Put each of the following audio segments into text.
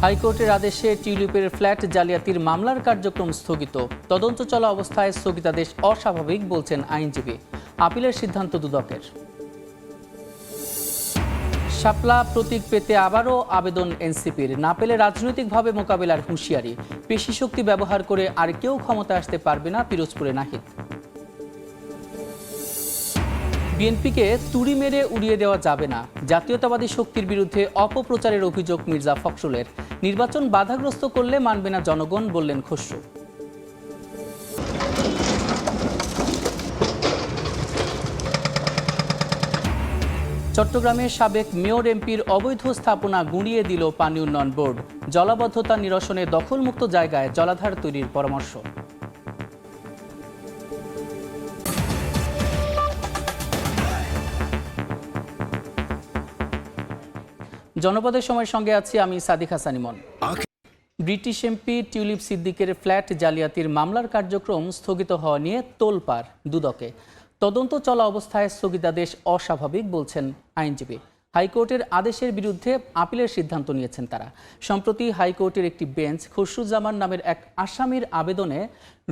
হাইকোর্টের আদেশে টিউলিপের ফ্ল্যাট জালিয়াতির মামলার কার্যক্রম স্থগিত। তদন্ত চলা অবস্থায় স্থগিতাদেশ অস্বাভাবিক বলছেন আইনজীবী। আপিলের সিদ্ধান্ত দুদকের। শাপলা প্রতীক পেতে আবারও আবেদন এনসিপির। না পেলে রাজনৈতিকভাবে মোকাবেলার হুঁশিয়ারি। পেশি শক্তি ব্যবহার করে আর কেউ ক্ষমতায় আসতে পারবে না, পিরোজপুরে নাহিদ। বিএনপিকে তুড়ি মেরে উড়িয়ে দেওয়া যাবে না, জাতীয়তাবাদী শক্তির বিরুদ্ধে অপপ্রচারের অভিযোগ মির্জা ফখরুলের। নির্বাচন বাধাগ্রস্ত করলে মানবে না জনগণ, বললেন খসরু। চট্টগ্রামে সাবেক মেয়র এমপির অবৈধ স্থাপনা গুঁড়িয়ে দিল পানি উন্নয়ন বোর্ড। জলাবদ্ধতা নিরসনে দখলমুক্ত জায়গায় জলাধার তৈরির পরামর্শ। জনপদের সময়ের সঙ্গে আছি আমি সাদিক হাসান ইমন। ব্রিটিশ এমপি টিউলিপ সিদ্দিকের ফ্ল্যাট জালিয়াতির মামলার কার্যক্রম স্থগিত হওয়া নিয়ে তোলপাড় দুদকে। তদন্ত চলা অবস্থায় স্থগিতাদেশ অস্বাভাবিক বলছেন আইনজীবী। হাইকোর্টের আদেশের বিরুদ্ধে আপিলের সিদ্ধান্ত নিয়েছেন তারা। সম্প্রতি হাইকোর্টের একটি বেঞ্চ খসরুজ্জামান নামের এক আসামির আবেদনে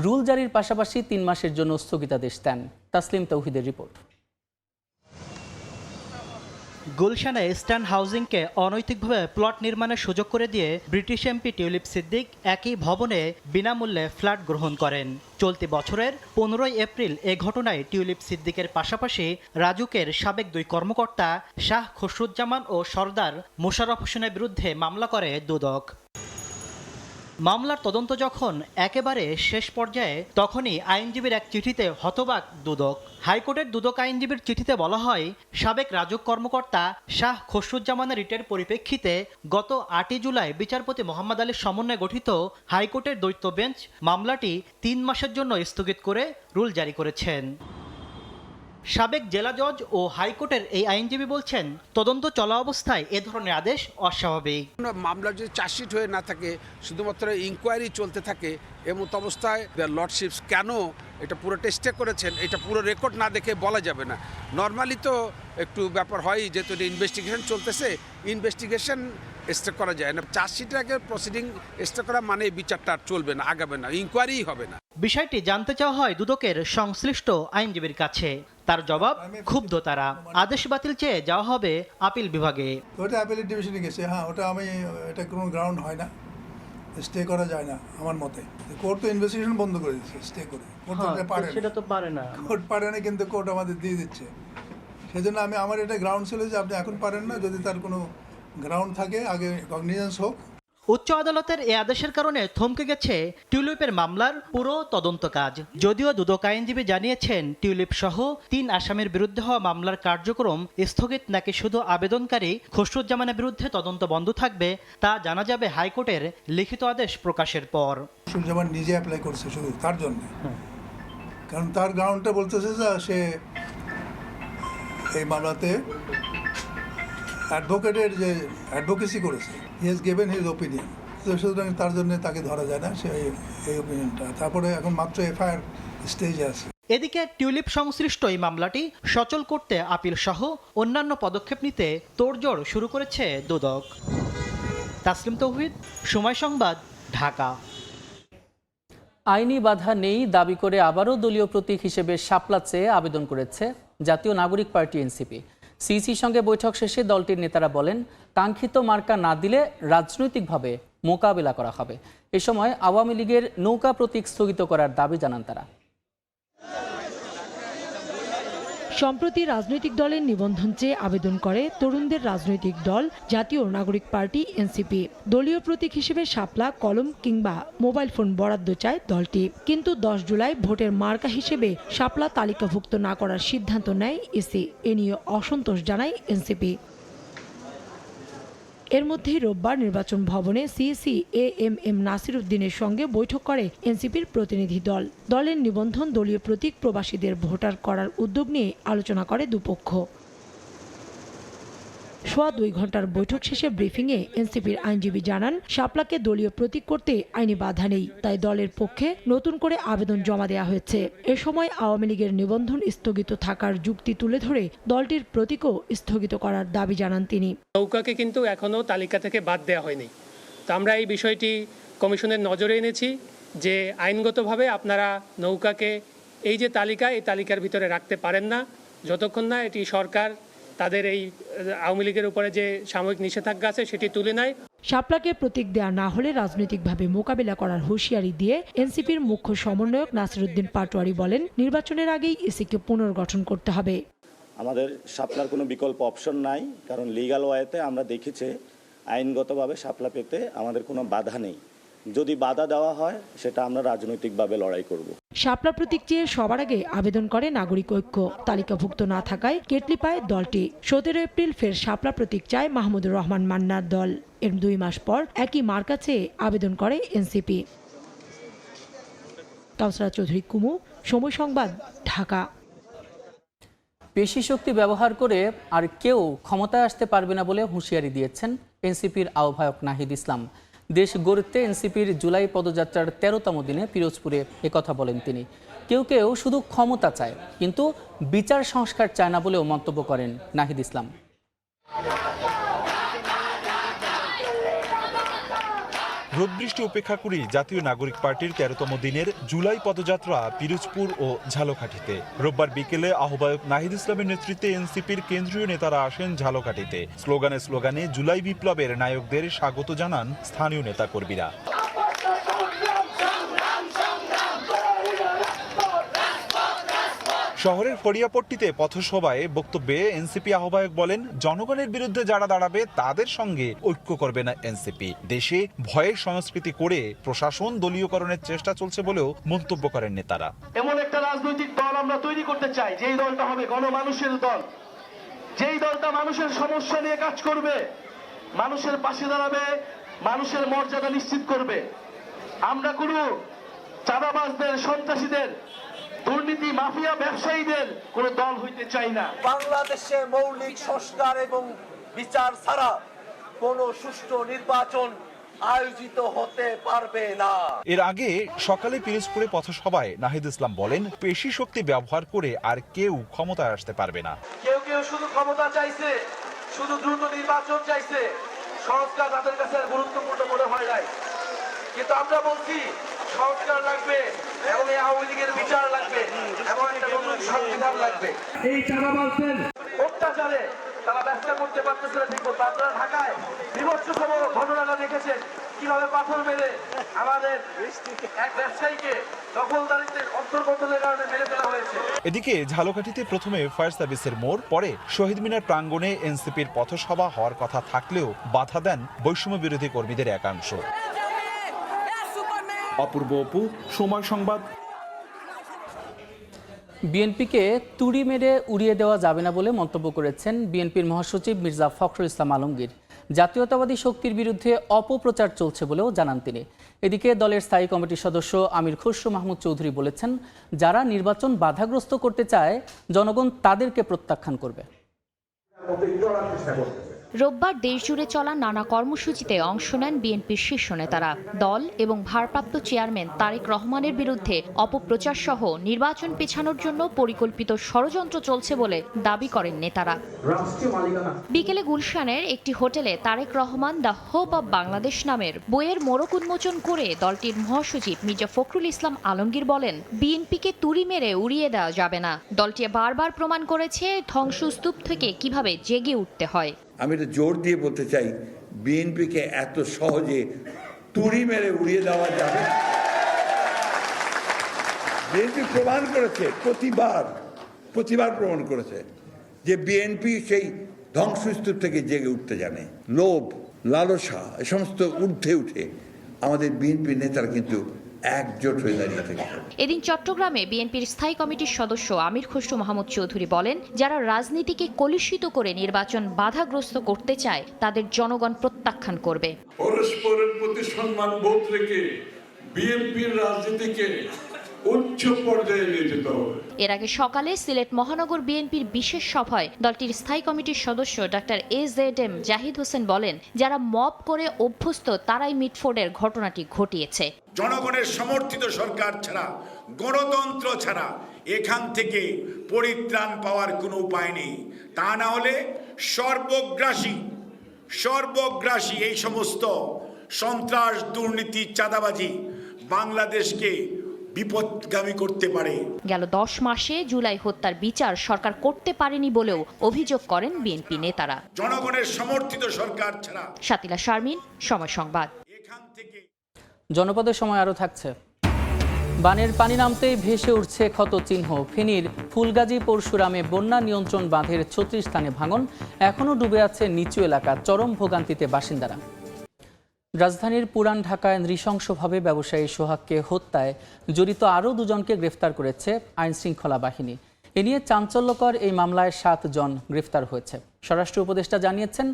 রুল জারির পাশাপাশি 3 মাসের জন্য স্থগিতাদেশ দেন। তাসলিম তৌহিদের রিপোর্ট। গুলশানে ইস্টার্ন হাউজিংকে অনৈতিকভাবে প্লট নির্মাণের সুযোগ করে দিয়ে ব্রিটিশ এমপি টিউলিপ সিদ্দিক একই ভবনে বিনামূল্যে ফ্ল্যাট গ্রহণ করেন। চলতি বছরের 15 এপ্রিল এ ঘটনায় টিউলিপ সিদ্দিকের পাশাপাশি রাজুকের সাবেক 2 কর্মকর্তা শাহ খসরুজ্জামান ও সরদার মোশাররফ হোসেনের বিরুদ্ধে মামলা করে দুদক। মামলার তদন্ত যখন একেবারে শেষ পর্যায়ে তখনই আইনজীবীর এক চিঠিতে হতবাক দুদক। হাইকোর্টের দুদক আইনজীবীর চিঠিতে বলা হয়, সাবেক রাজুক কর্মকর্তা শাহ খসরুজ্জামানের রিটের পরিপ্রেক্ষিতে গত 8 জুলাই বিচারপতি মোহাম্মদ আলীর সমন্বয়ে গঠিত হাইকোর্টের দ্বৈত বেঞ্চ মামলাটি 3 মাসের জন্য স্থগিত করে রুল জারি করেছেন। সাবেক জেলা জজ ও হাইকোর্টের এই আইনজীবী বলছেন, তদন্ত চলা অবস্থায় এ ধরনের আদেশ অস্বাভাবিক। মামলা যদি চার্জশিট হয়ে না থাকে, শুধুমাত্র ইনকোয়ারি চলতে থাকে, এমত অবস্থায় লর্ডশিপস কেন এটা পুরো টেস্টে করেছেন, এটা পুরো রেকর্ড না দেখে বলা যাবে না। নর্মালি তো একটু ব্যাপার হয়, যেহেতু ইনভেস্টিগেশন চলতেছে, ইনভেস্টিগেশন স্টে করা যায় না। চার্জশিটের আগে প্রসিডিং স্টে করা মানে বিচারটা চলবে না, আগাবে না, ইনকোয়ারিই হবে না। বিষয়টি জানতে চাওয়া হয় দুদকের সংশ্লিষ্ট আইনজীবীর কাছে। তার জবাব, ক্ষুব্ধ তারা। আদেশ বাতিল চেয়ে যাওয়া হবে আপিল বিভাগে। ওটা আপিল ডিভিশনে গেছে। হ্যাঁ, এটা কোনো গ্রাউন্ড হয় না, স্টে করা যায় না আমার মতে। কোর্ট তো ইনভেস্টিগেশন বন্ধ করে দিচ্ছে স্টে করে। কোর্ট সেটা তো পারে না, কোর্ট পারে না, কিন্তু কোর্ট আমাদের দিয়ে দিচ্ছে। সেজন্য আমার এটা গ্রাউন্ড ছিল যে আপনি এখন পারেন না, যদি তার কোনো গ্রাউন্ড থাকে আগে কগনিজেন্স হোক। উচ্চ আদালতের এই আদেশের কারণে থমকে গেছে টিউলিপের মামলার পুরো তদন্ত কাজ। যদিও দুদক আইনজীবী জানিয়েছেন, টিউলিপ সহ 3 আসামির বিরুদ্ধে হওয়া মামলার কার্যক্রম স্থগিত নাকি শুধু আবেদনকারী খসরুজ্জামানের বিরুদ্ধে তদন্ত বন্ধ থাকবে তা জানা যাবে হাইকোর্টের লিখিত আদেশ প্রকাশের পর। খসরুজ্জামান নিজে অ্যাপ্লাই করছে শুধু তার জন্য, কারণ তার গ্রাউন্ডটা বলতেছে যে সে এই মামলাতে অ্যাডভোকেটের যে অ্যাডভোকেসি করেছে, he has given his opinion, তো সুতরাং তার জন্য তাকে ধরা যায় না সে এই ওপিনিয়নটা। তারপরে এখন মাত্র এফআইআর স্টেজে আছে। এদিকে টিউলিপ সংশ্লিষ্ট এই মামলাটি সচল করতে আপিল সহ অন্যান্য পদক্ষেপ নিতে তোড়জোড় শুরু করেছে দুদক। তাসলিম তৌহিদ, সময় সংবাদ, ঢাকা। আইনি বাধা নেই দাবি করে আবারও দলীয় প্রতীক হিসেবে শাপলা চেয়ে আবেদন করেছে জাতীয় নাগরিক পার্টি এনসিপি। সিইসির সঙ্গে বৈঠক শেষে দলটির নেতারা বলেন, কাঙ্ক্ষিত মার্কা না দিলে রাজনৈতিকভাবে মোকাবেলা করা হবে। এ সময় আওয়ামী লীগের নৌকা প্রতীক স্থগিত করার দাবি জানান তারা। সম্প্রতি রাজনৈতিক দলের নিবন্ধন চেয়ে আবেদন করে তরুণদের রাজনৈতিক দল জাতীয় নাগরিক পার্টি এনসিপি। দলীয় প্রতীক হিসেবে শাপলা, কলম কিংবা মোবাইল ফোন বরাদ্দ চায় দলটি। কিন্তু 10 জুলাই ভোটের মার্কা হিসেবে শাপলা তালিকাভুক্ত না করার সিদ্ধান্ত নেয় ইসি। এ নিয়ে অসন্তোষ জানায় এনসিপি। এর মধ্যেই রোববার নির্বাচন ভবনে সিইসি এএমএম নাসির উদ্দিনের সঙ্গে বৈঠক করে এনসিপির প্রতিনিধি দল। দলের নিবন্ধন দলীয় প্রতীক প্রবাসীদের ভোটার করার উদ্যোগ নিয়ে আলোচনা করে দুপক্ষ। সোয়া 2 ঘন্টার বৈঠক শেষে ব্রিফিংয়ে এনসিপির আইনজীবী জানান, শাপলাকে দলীয় প্রতীক করতে আইনি বাধা নেই, তাই দলের পক্ষে নতুন করে আবেদন জমা দেওয়া হয়েছে। এ সময় আওয়ামী লীগের নিবন্ধন স্থগিত থাকার যুক্তি তুলে ধরে দলটির প্রতীকও স্থগিত করার দাবি জানান তিনি। নৌকাকে কিন্তু এখনো তালিকা থেকে বাদ দেওয়া হয়নি, তো আমরা এই বিষয়টি কমিশনের নজরে এনেছি যে আইনগতভাবে আপনারা নৌকাকে এই যে তালিকা, এই তালিকার ভিতরে রাখতে পারেন না যতক্ষণ না এটি সরকার তাদের এই আওয়ামী লীগের উপরে যে সাময়িক নিষেধাজ্ঞা আছে সেটি তুলে নেয়। শাপলাকে প্রতীক দেয়া না হলে রাজনৈতিকভাবে মোকাবিলা করার হুঁশিয়ারি দিয়ে এনসিপির মুখ্য সমন্বয়ক নাসিরউদ্দিন পাটোয়ারি বলেন, নির্বাচনের আগেই ইসিকে পুনর্গঠন করতে হবে। আমাদের শাপলার কোনো বিকল্প অপশন নাই, কারণ লিগ্যাল ওয়েতে আমরা দেখেছি আইনগতভাবে শাপলা পেতে আমাদের কোনো বাধা নেই। যদি বাধা দেওয়া হয় সেটা আমরা রাজনৈতিকভাবে লড়াই করব। শাপলা প্রতীক চেয়ে সবার আগে আবেদন করে নাগরিক ঐক্য। তালিকাভুক্ত না থাকায় কেটলি পায় দলটি। 17 এপ্রিল ফের শাপলা প্রতীক চায় মাহমুদুর রহমান মান্নার দল। এর 2 মাস পর একই মার্কা চেয়ে আবেদন করে এনসিপি। কাউসারা চৌধুরী কুমু, সময় সংবাদ, ঢাকা। পেশি শক্তি ব্যবহার করে আর কেউ ক্ষমতায় আসতে পারবে না বলে হুঁশিয়ারি দিয়েছেন এনসিপির আহ্বায়ক নাহিদ ইসলাম। দেশ গড়তে এনসিপির জুলাই পদযাত্রার 13তম দিনে পিরোজপুরে একথা বলেন তিনি। কেউ কেউ শুধু ক্ষমতা চায়, কিন্তু বিচার সংস্কার চায় না বলেও মন্তব্য করেন নাহিদ ইসলাম। রোদবৃষ্টি উপেক্ষা করেই জাতীয় নাগরিক পার্টির 13তম দিনের জুলাই পদযাত্রা পিরোজপুর ও ঝালকাঠিতে। রোববার বিকেলে আহ্বায়ক নাহিদ ইসলামের নেতৃত্বে এনসিপির কেন্দ্রীয় নেতারা আসেন ঝালকাঠিতে। স্লোগানে স্লোগানে জুলাই বিপ্লবের নায়কদের স্বাগত জানান স্থানীয় নেতাকর্মীরা। শহরের ফড়িয়াপট্টিতে পথসভায় বক্তব্যে এনসিপি আহ্বায়ক বলেন, জনগণের বিরুদ্ধে যারা দাঁড়াবে তাদের সঙ্গে ঐক্য করবে না এনসিপি। দেশে ভয়ের সংস্কৃতি করে প্রশাসন দলীয়করণের চেষ্টা চলছে বলেও মন্তব্য করেন নেতারা। এমন একটা রাজনৈতিক দল আমরা তৈরি করতে চাই যেই দলটা হবে গণমানুষের দল, যেই দলটা মানুষের সমস্যা নিয়ে কাজ করবে, মানুষের পাশে দাঁড়াবে, মানুষের মর্যাদা নিশ্চিত করবে। আমরা কোনো চাঁদাবাজদের, সন্ত্রাসীদের, দুর্নীতি মাফিয়া ব্যবসায়ীদের কোনো দল হইতে চাই না। বাংলাদেশে মৌলিক সংস্কার এবং বিচার ছাড়া কোনো সুষ্ঠু নির্বাচন আয়োজিত হতে পারবে না। এর আগে সকালে পিরোজপুরে পথসভায় নাহিদ ইসলাম বলেন, পেশি শক্তি ব্যবহার করে আর কেউ ক্ষমতায় আসতে পারবে না। কেউ কেউ শুধু ক্ষমতা চাইছে, শুধু দ্রুত নির্বাচন চাইছে, সংস্কার তাদের কাছে গুরুত্বপূর্ণ মনে হয় নাই। কিন্তু আমরা বলছি সংস্কার লাগবে এবং এই আওয়ামী লীগের বিচার লাগবে এবং একটা নতুন সংবিধান লাগবে। এই চাঁদাবাজদের অত্যাচারে তারা ব্যবসা করতে পারতেছে না ঠিক মতো। আপনারা ঢাকায় বিভৎস ঘটনাটা দেখেছেন, কিভাবে পাথর মেরে আমাদের এক ব্যবসায়ীকে দখলদারিত্বের অন্তর্গতনের কারণে মেরে ফেলা হয়েছে। এদিকে ঝালকাঠিতে প্রথমে ফায়ার সার্ভিসের মোড়, পরে শহীদ মিনার প্রাঙ্গণে এনসিপির পথসভা হওয়ার কথা থাকলেও বাধা দেন বৈষম্য বিরোধী কর্মীদের একাংশ। অপূর্ব অপু, সময় সংবাদ। বিএনপিকে তুড়ি মেরে উড়িয়ে দেওয়া যাবে না বলে মন্তব্য করেছেন বিএনপির মহাসচিব মির্জা ফখরুল ইসলাম আলমগীর। জাতীয়তাবাদী শক্তির বিরুদ্ধে অপপ্রচার চলছে বলেও জানান তিনি। এদিকে দলের স্থায়ী কমিটির সদস্য আমির খসরু মাহমুদ চৌধুরী বলেছেন, যারা নির্বাচন বাধাগ্রস্ত করতে চায় জনগণ তাদেরকে প্রত্যাখ্যান করবে। রোববার দেশজুড়ে চলা নানা কর্মসূচিতে অংশ নেন বিএনপির শীর্ষ নেতারা। দল এবং ভারপ্রাপ্ত চেয়ারম্যান তারেক রহমানের বিরুদ্ধে অপপ্রচার সহ নির্বাচন পেছানোর জন্য পরিকল্পিত ষড়যন্ত্র চলছে বলে দাবি করেন নেতারা। বিকেলে গুলশানের একটি হোটেলে Tarique Rahman the hope of Bangladesh নামের বইয়ের মোড়ক উন্মোচন করে দলটির মহাসচিব মির্জা ফখরুল ইসলাম আলমগীর বলেন, বিএনপিকে তুড়ি মেরে উড়িয়ে দেওয়া যাবে না। দলটি বারবার প্রমাণ করেছে ধ্বংসস্তূপ থেকে কিভাবে জেগে উঠতে হয়। আমি এটা জোর দিয়ে বলতে চাই, বিএনপিকে এত সহজে তুড়ি মেরে উড়িয়ে দেওয়া যাবে। বিএনপি প্রমাণ করেছে, প্রতিবার প্রমাণ করেছে যে বিএনপি সেই ধ্বংসস্তূপ থেকে জেগে উঠতে জানে। লোভ, লালসা এ সমস্ত ঊর্ধ্বে উঠে আমাদের বিএনপি নেতারা কিন্তু একজোট হয়ে দাঁড়িয়ে থাকে। এদিন চট্টগ্রামে বিএনপির স্থায়ী কমিটির সদস্য আমির খসরু মাহমুদ চৌধুরী বলেন, যারা রাজনীতিকে কলুষিত করে নির্বাচন বাধাগ্রস্ত করতে চায় তাদের জনগণ প্রত্যাখ্যান করবে। পরস্পরের প্রতি সম্মান বোধ রেখে বিএনপির রাজনীতিকে উচ্চ পর্যায়ে নিয়ে যেতে হবে। এর আগে সকালে সিলেট মহানগর বিএনপির বিশেষ সভায় দলটির স্থায়ী কমিটির সদস্য ডক্টর AZM জাহিদ হোসেন বলেন, যারা মব করে অভ্যস্ত তারাই মিটফোর্ডের ঘটনাটি ঘটিয়েছে। জনগণের সমর্থিত সরকার ছাড়া, গণতন্ত্র ছাড়া এখান থেকে পরিত্রাণ পাওয়ার কোনো উপায় নেই। তা না হলে সর্বগ্রাসী এই সমস্ত সন্ত্রাস, দুর্নীতি, চাঁদাবাজি বাংলাদেশকে বিপদগামী করতে পারে। গেল 10 মাসে জুলাই হত্যার বিচার সরকার করতে পারেনি বলেও অভিযোগ করেন বিএনপি নেতারা। জনগণের সমর্থিত সরকার ছাড়া। শাতিলা শারমিন, সময় সংবাদ। জনপদের সময় আরও থাকছে। বানের পানি নামতেই ভেসে উঠছে ক্ষতচিহ্ন। ফেনীর ফুলগাজী পরশুরামে বন্যা নিয়ন্ত্রণ বাঁধের 36 স্থানে ভাঙন, এখনও ডুবে আছে নিচু এলাকা, চরম ভোগান্তিতে বাসিন্দারা। রাজধানীর পুরান ঢাকায় নৃশংসভাবে ব্যবসায়ী সোহাগকে হত্যায় জড়িত আরও 2 জনকে গ্রেফতার করেছে আইনশৃঙ্খলা বাহিনী। এ নিয়ে চাঞ্চল্যকর এই মামলায় 7 জন গ্রেফতার হয়েছে। স্বরাষ্ট্র উপদেষ্টা জানিয়েছেন,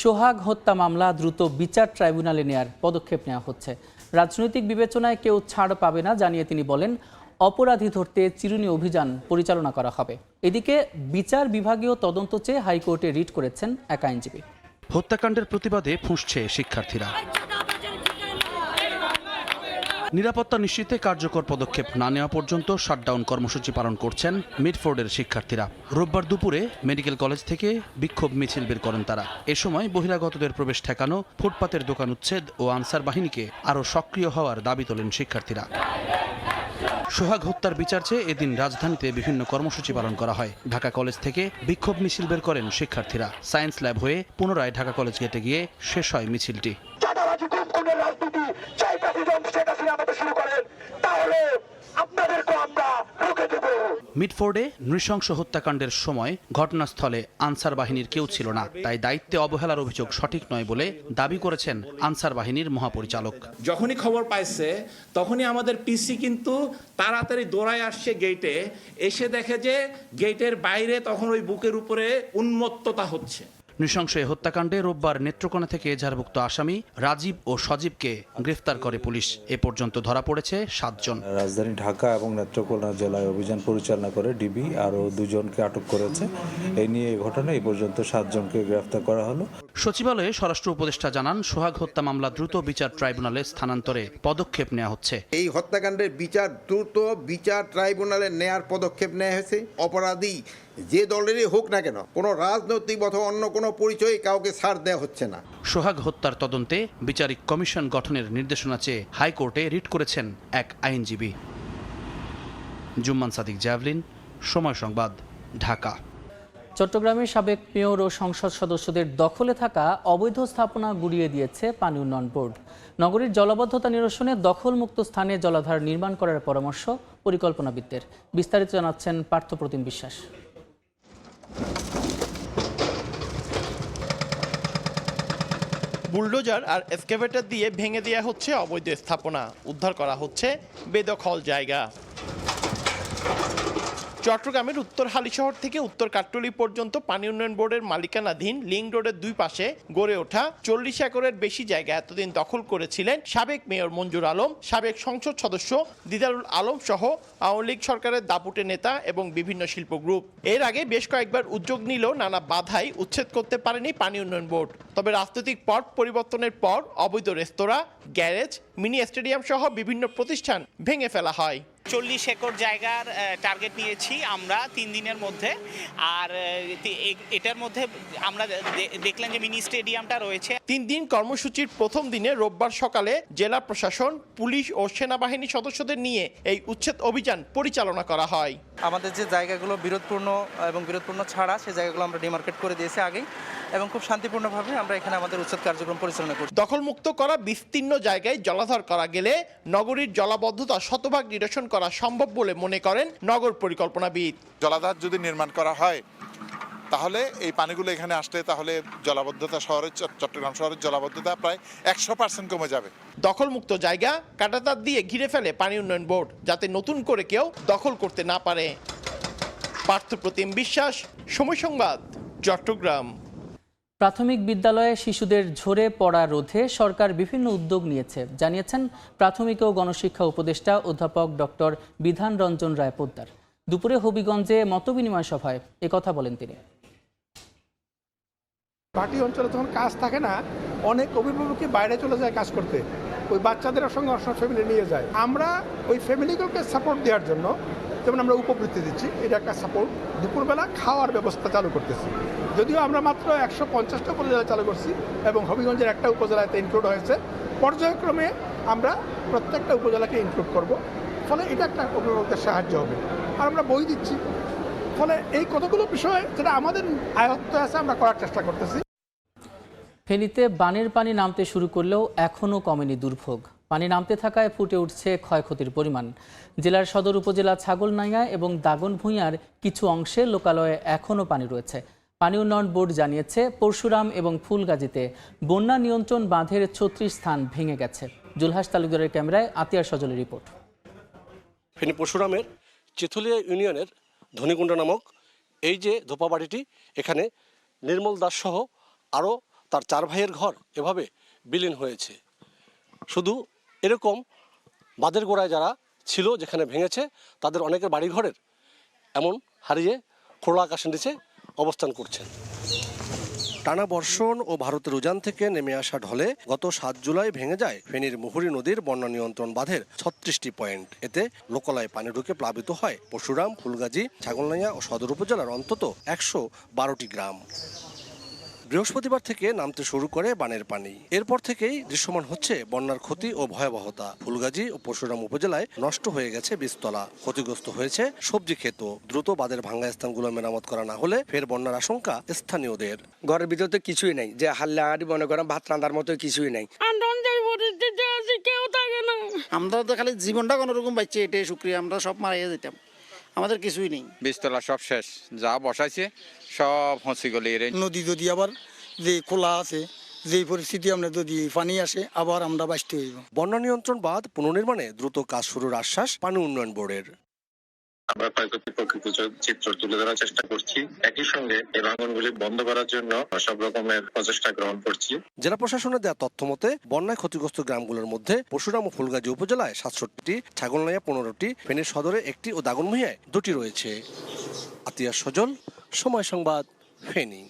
সোহাগ হত্যা মামলা দ্রুত বিচার ট্রাইব্যুনালে নেয়ার পদক্ষেপ নেওয়া হচ্ছে। রাজনৈতিক বিবেচনায় কেউ ছাড় পাবে না জানিয়ে তিনি বলেন, অপরাধী ধরতে চিরুনি অভিযান পরিচালনা করা হবে। এদিকে বিচার বিভাগীয় তদন্ত চেয়ে হাইকোর্টে রিট করেছেন এক আইনজীবী। হত্যাকাণ্ডের প্রতিবাদে ফুঁসছে শিক্ষার্থীরা। নিরাপত্তা নিশ্চিতে কার্যকর পদক্ষেপ না নেওয়া পর্যন্ত শাটডাউন কর্মসূচি পালন করছেন মিডফোর্ডের শিক্ষার্থীরা। রোববার দুপুরে মেডিকেল কলেজ থেকে বিক্ষোভ মিছিল বের করেন তারা। এ সময় বহিরাগতদের প্রবেশ ঠেকানো, ফুটপাতের দোকান উচ্ছেদ ও আনসার বাহিনীকে আরও সক্রিয় হওয়ার দাবি তোলেন শিক্ষার্থীরা। সোহাগ হত্যার বিচার চেয়ে এদিন রাজধানীতে বিভিন্ন কর্মসূচি পালন করা হয়। ঢাকা কলেজ থেকে বিক্ষোভ মিছিল বের করেন শিক্ষার্থীরা। সায়েন্স ল্যাব হয়ে পুনরায় ঢাকা কলেজ গেটে গিয়ে শেষ হয় মিছিলটি। মিডফোর্ডে নৃশংস হত্যাকাণ্ডের সময় ঘটনাস্থলে আনসার বাহিনীর কেউ ছিল না, তাই দায়িত্বে অবহেলার অভিযোগ সঠিক নয় বলে দাবি করেছেন আনসার বাহিনীর মহাপরিচালক। যখনই খবর পাইছে তখনই আমাদের পিসি কিন্তু তাড়াতাড়ি দৌড়ায় আসছে গেটে, এসে দেখে যে গেটের বাইরে তখন ওই বুকের উপরে উন্মত্ততা হচ্ছে। নৃশংস এই হত্যাকাণ্ডে রোববার নেত্রকোনা থেকে এজাহারভুক্ত আসামি রাজীব ও সজীবকে গ্রেফতার করে পুলিশ। এ পর্যন্ত ধরা পড়েছে 7 জন। রাজধানী ঢাকা এবং নেত্রকোনা জেলায় অভিযান পরিচালনা করে ডিবি আরও 2 জনকে আটক করেছে। এই নিয়ে এই ঘটনায় এই পর্যন্ত 7 জনকে গ্রেফতার করা হলো। সচিবালয়ে স্বরাষ্ট্র উপদেষ্টা জানান, সোহাগ হত্যা মামলা দ্রুত বিচার ট্রাইব্যুনালে স্থানান্তরে পদক্ষেপ নেওয়া হচ্ছে। এই হত্যাকাণ্ডের বিচার দ্রুত বিচার ট্রাইব্যুনালে নেয়ার পদক্ষেপ নেওয়া হয়েছে। অপরাধী যে দলেরই হোক না কেন, কোনো রাজনৈতিক অথবা অন্য কোনো পরিচয়ে কাউকে ছাড় দেওয়া হচ্ছে না। সোহাগ হত্যার তদন্তে বিচারিক কমিশন গঠনের নির্দেশনা চেয়ে হাইকোর্টে রিট করেছেন এক আইনজীবী। জুম্মান সাদিক জ্যাভলিন, সময় সংবাদ, ঢাকা। চট্টগ্রামের সাবেক মেয়র ও সংসদ সদস্যদের দখলে থাকা অবৈধ স্থাপনা গুড়িয়ে দিয়েছে পানি উন্নয়ন বোর্ড। নগরীর জলাবদ্ধতা নিরসনে দখলমুক্ত স্থানে জলাধার নির্মাণ করার পরামর্শ পরিকল্পনাবিদদের। বিস্তারিত জানাচ্ছেন পার্থপ্রতিম বিশ্বাস। বুলডোজার আর এক্সকাভেটর দিয়ে ভেঙে দেওয়া হচ্ছে অবৈধ স্থাপনা, উদ্ধার করা হচ্ছে বেদখল জায়গা। চট্টগ্রামের উত্তর হালিশহর থেকে উত্তর কাট্টলী পর্যন্ত পানি উন্নয়ন বোর্ডের মালিকানাধীন লিংক রোডের 2 পাশে গড়ে ওঠা 40 একরের বেশি জায়গা এতদিন দখল করেছিলেন সাবেক মেয়র মঞ্জুর আলম, সাবেক সংসদ সদস্য দিদারুল আলম সহ আওয়ামী লীগ সরকারের দাপুটে নেতা এবং বিভিন্ন শিল্প গ্রুপ। এর আগে বেশ কয়েকবার উদ্যোগ নিলেও নানা বাধাই উচ্ছেদ করতে পারেনি পানি উন্নয়ন বোর্ড। তবে রাজনৈতিক পট পরিবর্তনের পর অবৈধ রেস্তোরাঁ, গ্যারেজ, মিনি স্টেডিয়াম সহ বিভিন্ন প্রতিষ্ঠান ভেঙে ফেলা হয়। 40 একর জায়গার টার্গেট নিয়েছি আমরা 3 দিনের মধ্যে। আর এটার মধ্যে আমরা দেখলাম যে মিনি স্টেডিয়ামটা রয়েছে। 3 দিন কর্মসূচির প্রথম দিনে রোববার সকালে জেলা প্রশাসন, পুলিশ ও সেনাবাহিনী সদস্যদের নিয়ে এই উচ্ছেদ অভিযান পরিচালনা করা হয়। আমাদের যে জায়গাগুলো বিরোধপূর্ণ এবং বিরোধপূর্ণ ছাড়া সেই জায়গাগুলো আমরা ডিমার্কেট করে দিয়েছি আগেই, এবং খুব শান্তিপূর্ণভাবে আমরা এখানে আমাদের উচ্ছেদ কার্যক্রম পরিচালনা করছি। দখলমুক্ত করা বিস্তীর্ণ জায়গায় জলাধার করা গেলে নগরীর জলাবদ্ধতা শতভাগ নিরসন করা সম্ভব বলে মনে করেন নগর পরিকল্পনাবিদ। জলাধার যদি নির্মাণ করা হয় তাহলে এই পানিগুলো এখানে আসলে তাহলে জলাবদ্ধতা চট্টগ্রাম শহরের জলাবদ্ধতা প্রায় 100% কমে যাবে। দখলমুক্ত জায়গা কাঁটাতার দিয়ে ঘিরে ফেলে পানি উন্নয়ন বোর্ড, যাতে নতুন করে কেউ দখল করতে না পারে। পার্থপ্রতিম বিশ্বাস, সময় সংবাদ, চট্টগ্রাম। প্রাথমিক বিদ্যালয়ে শিশুদের ঝরে পড়া রোধে সরকার বিভিন্ন উদ্যোগ নিয়েছে জানিয়েছেন প্রাথমিক ও গণশিক্ষা উপদেষ্টা অধ্যাপক ডক্টর বিধান রঞ্জন রায় পোদ্দার। দুপুরে হবিগঞ্জে মতবিনিময় সভায় একথা বলেন তিনি। ভাটি অঞ্চলে যখন কাজ থাকে না, অনেক অভিভাবকই বাইরে চলে যায় কাজ করতে, ওই বাচ্চাদের সঙ্গে অসংখ্য ফ্যামিলি নিয়ে যায়। আমরা ওই ফ্যামিলিগুলোকে সাপোর্ট দেওয়ার জন্য যেমন আমরা উপবৃত্তি দিচ্ছি, এটা একটা সাপোর্ট। দুপুরবেলা খাওয়ার ব্যবস্থা চালু করতেছি, যদিও আমরা মাত্র 150টা উপজেলায় চালু করছি এবং হবিগঞ্জের একটা উপজেলাতে ইনক্লুড হয়েছে। পর্যায়ক্রমে আমরা প্রত্যেকটা উপজেলাকে ইনক্লুড করব, ফলে এটা একটা অভিভাবকদের সাহায্য হবে। আর আমরা বই দিচ্ছি, ফলে এই কতগুলো বিষয় যেটা আমাদের আয়ত্তে আছে আমরা করার চেষ্টা করতেছি। ফেনীতে বানের পানি নামতে শুরু করলেও এখনও কমেনি দুর্ভোগ। পানি নামতে থাকায় ফুটে উঠছে ক্ষয়ক্ষতির পরিমাণ। জেলার সদর উপজেলা ছাগলনাইয়া এবং দাগনভূঞার কিছু অংশে লোকালয়ে এখনও পানি রয়েছে। পানি উন্নয়ন বোর্ড জানিয়েছে পরশুরাম এবং ফুলগাজীতে বন্যা নিয়ন্ত্রণ বাঁধের ৩৬ স্থান ভেঙে গেছে। জুলহাস তালুকদারের ক্যামেরায় আতিয়ার সজলের রিপোর্ট। ফেনী পরশুরামের চেথুলিয়া ইউনিয়নের ধনিকুণ্ডা নামক এই যে ধোপাবাড়িটি, এখানে নির্মল দাস সহ আরও তার 4 ভাইয়ের ঘর এভাবে বিলীন হয়েছে। শুধু এরকম বাঁধের গোড়ায় যারা ছিল, যেখানে ভেঙেছে, তাদের অনেকের বাড়িঘরের এমন হারিয়ে খোলা আকাশের নিচে অবস্থান করছেন। টানা বর্ষণ ও ভারতের উজান থেকে নেমে আসা ঢলে গত ৭ জুলাই ভেঙে যায় ফেনীর মুহুরী নদীর বন্যা নিয়ন্ত্রণ বাঁধের ৩৬টি পয়েন্ট। এতে লোকালয়ে পানি ঢুকে প্লাবিত হয় পরশুরাম, ফুলগাজী, ছাগলনাইয়া ও সদর উপজেলার অন্তত ১১২টি গ্রাম। বৃহস্পতিবার থেকে নামতে শুরু করে বানের পানি। এরপর থেকেই দৃশ্যমান হচ্ছে বন্যার ক্ষতি ও ভয়াবহতা। ফুলগাজী ও পরশুরাম উপজেলায় নষ্ট হয়ে গেছে বীজতলা, ক্ষতিগ্রস্ত হয়েছে সবজি ক্ষেত। দ্রুত বাঁধের ভাঙ্গা স্থানগুলো মেরামত করা না হলে ফের বন্যার আশঙ্কা স্থানীয়দের। ঘরের ভিতরে তো কিছুই নাই, যে হাল্লাহারি মনে করেন ভাত রান্নার মতো কিছুই নাই। আমরা তো খালি জীবনটা কোনো রকম পাইছি, এটাই শুক্রিয়া। আমরা সব মারিয়ে যেতাম, আমাদের কিছুই নেই। বীজতলা সব শেষ, যা বসাইছে সব হসি গলি। নদী যদি আবার যে খোলা আছে, যে পরিস্থিতি আমরা যদি পানি আসে আবার আমরা বাঁচতে হইব। বন্যা নিয়ন্ত্রণ বাঁধ পুনর্নির্মাণে দ্রুত কাজ শুরুর আশ্বাস পানি উন্নয়ন বোর্ডের। আমরা ক্ষয়ক্ষতির প্রকৃত চিত্র তুলে ধরার চেষ্টা করছি। একই সঙ্গে এই ভাঙনগুলি বন্ধ করার জন্য সব রকমের প্রচেষ্টা গ্রহণ করছি। জেলা প্রশাসনের দেওয়া তথ্য মতে বন্যায় ক্ষতিগ্রস্ত গ্রামগুলোর মধ্যে পরশুরাম ও ফুলগাজী উপজেলায় ৬৭টি, ছাগলনাইয়া ১৫টি, ফেনীর সদরে ১টি ও দাগনভূঞায় ২টি রয়েছে। আতিয়ার সজল, সময় সংবাদ, ফেনী।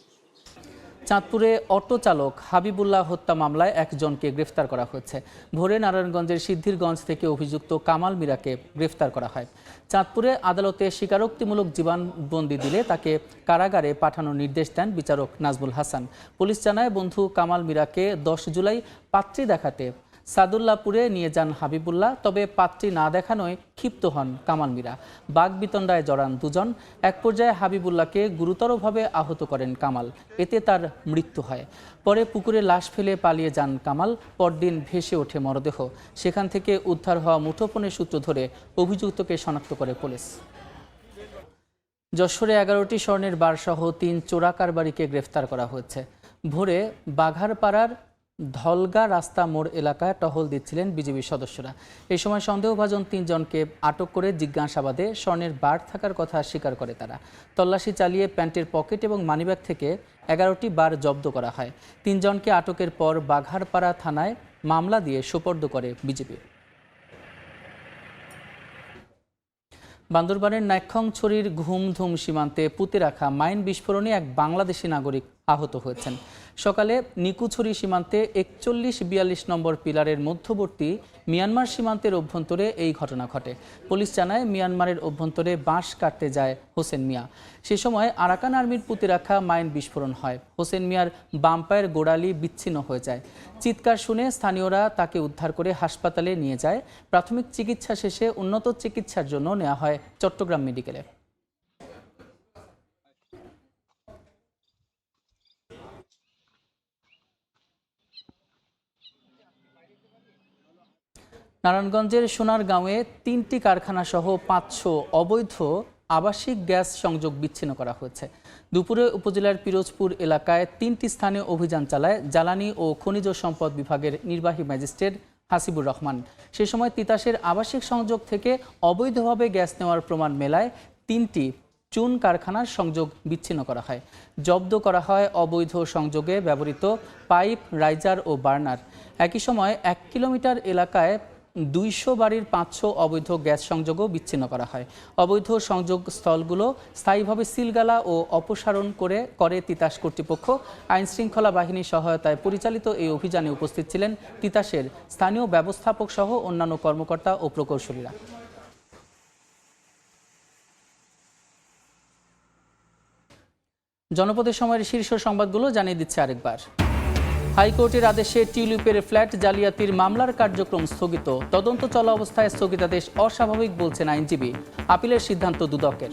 চাঁদপুরে অটো চালক হাবিবুল্লাহ হত্যা মামলায় একজনকে গ্রেফতার করা হয়েছে। ভোরে নারায়ণগঞ্জের সিদ্ধিরগঞ্জ থেকে অভিযুক্ত কামাল মিরাকে গ্রেফতার করা হয়। চাঁদপুরে আদালতে স্বীকারোক্তিমূলক জীবনবন্দি দিলে তাকে কারাগারে পাঠানোর নির্দেশ দেন বিচারক নাজমুল হাসান। পুলিশ জানায় বন্ধু কামাল মিরাকে ১০ জুলাই পাত্রী দেখাতে সাদুল্লাপুরে নিয়ে যান হাবিবুল্লাহ, তবে পাত্রী না দেখানোয় ক্ষিপ্ত হন কামাল মিরা। বাগবিতণ্ডায় জড়ান দুজন। এক পর্যায়ে হাবিবুল্লাহকে গুরুতরভাবে আহত করেন কামাল, এতে তার মৃত্যু হয়। পরে পুকুরে লাশ ফেলে পালিয়ে যান কামাল। পরদিন ভেসে ওঠে মরদেহ। সেখান থেকে উদ্ধার হওয়া মুঠোফোনের সূত্র ধরে অভিযুক্তকে শনাক্ত করে পুলিশ। যশোরে ১১টি স্বর্ণের বারসহ ৩ চোরা কারবারিকে গ্রেফতার করা হয়েছে। ভোরে বাঘারপাড়ার ধলগা রাস্তা মোড় এলাকায় টহল দিচ্ছিলেন বিজিবি সদস্যরা। এই সময় সন্দেহভাজন ৩ জনকে আটক করে জিজ্ঞাসাবাদে স্বর্ণের বার থাকার কথা স্বীকার করে তারা। তল্লাশি চালিয়ে প্যান্টের পকেট এবং মানিব্যাগ থেকে ১১টি বার জব্দ করা হয়। ৩ জনকে আটকের পর বাঘারপাড়া থানায় মামলা দিয়ে সোপর্দ করে বিজিবি। বান্দরবানের নাইক্ষংছড়ির ঘুমধুম সীমান্তে পুঁতে রাখা মাইন বিস্ফোরণে এক বাংলাদেশি নাগরিক আহত হয়েছেন। সকালে নিকুছড়ি সীমান্তে ৪১-৪২ নম্বর পিলারের মধ্যবর্তী মিয়ানমার সীমান্তের অভ্যন্তরে এই ঘটনা ঘটে। পুলিশ জানায় মিয়ানমারের অভ্যন্তরে বাঁশ কাটতে যায় হোসেন মিয়া। সে সময় আরাকান আর্মির পুঁতে রাখা মাইন বিস্ফোরণ হয়। হোসেন মিয়ার বাম পায়ের গোড়ালি বিচ্ছিন্ন হয়ে যায়। চিৎকার শুনে স্থানীয়রা তাকে উদ্ধার করে হাসপাতালে নিয়ে যায়। প্রাথমিক চিকিৎসা শেষে উন্নত চিকিৎসার জন্য নেওয়া হয় চট্টগ্রাম মেডিকেলে। নারায়ণগঞ্জের সোনারগাঁওয়ে ৩টি কারখানা সহ ৫০০ অবৈধ আবাসিক গ্যাস সংযোগ বিচ্ছিন্ন করা হয়েছে। দুপুরে উপজেলার পিরোজপুর এলাকায় ৩টি স্থানে অভিযান চালায় জ্বালানি ও খনিজ সম্পদ বিভাগের নির্বাহী ম্যাজিস্ট্রেট হাসিবুর রহমান। সে সময় তিতাসের আবাসিক সংযোগ থেকে অবৈধভাবে গ্যাস নেওয়ার প্রমাণ মেলায় ৩টি চুন কারখানার সংযোগ বিচ্ছিন্ন করা হয়। জব্দ করা হয় অবৈধ সংযোগে ব্যবহৃত পাইপ, রাইজার ও বার্নার। একই সময় ১ কিলোমিটার এলাকায় ২০০ বাড়ির ৫০০ অবৈধ গ্যাস সংযোগও বিচ্ছিন্ন করা হয়। অবৈধ সংযোগ স্থলগুলো স্থায়ীভাবে সিলগালা ও অপসারণ করে তিতাস কর্তৃপক্ষ। আইনশৃঙ্খলা বাহিনীর সহায়তায় পরিচালিত এই অভিযানে উপস্থিত ছিলেন তিতাসের স্থানীয় ব্যবস্থাপক সহ অন্যান্য কর্মকর্তা ও প্রকৌশলীরা। জনপদের সময়ের শীর্ষ সংবাদগুলো জানিয়ে দিচ্ছে আরেকবার। হাইকোর্টের আদেশে টিউলিপের ফ্ল্যাট জালিয়াতির মামলার কার্যক্রম স্থগিত। তদন্ত চলা অবস্থায় স্থগিতাদেশ অস্বাভাবিক বলছেন আইনজীবী। আপিলের সিদ্ধান্ত দুদকের।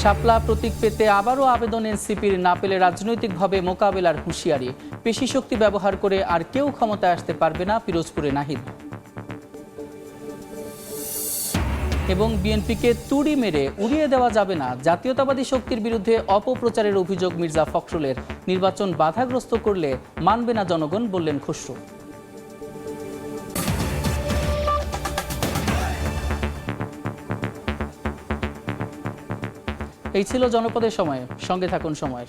শাপলা প্রতীক পেতে আবারও আবেদন এনসিপির, না পেলে রাজনৈতিকভাবে মোকাবেলার হুঁশিয়ারি। পেশি শক্তি ব্যবহার করে আর কেউ ক্ষমতায় আসতে পারবে না, পিরোজপুরে নাহিদ। এবং বিএনপিকে তুড়ি মেরে উড়িয়ে দেওয়া যাবে না, জাতীয়তাবাদী শক্তির বিরুদ্ধে অপপ্রচারের অভিযোগ মির্জা ফখরুলের। নির্বাচন বাধাগ্রস্ত করলে মানবে না জনগণ, বললেন খসরু। এই ছিল জনপদের সময়। সঙ্গে থাকুন সময়ের।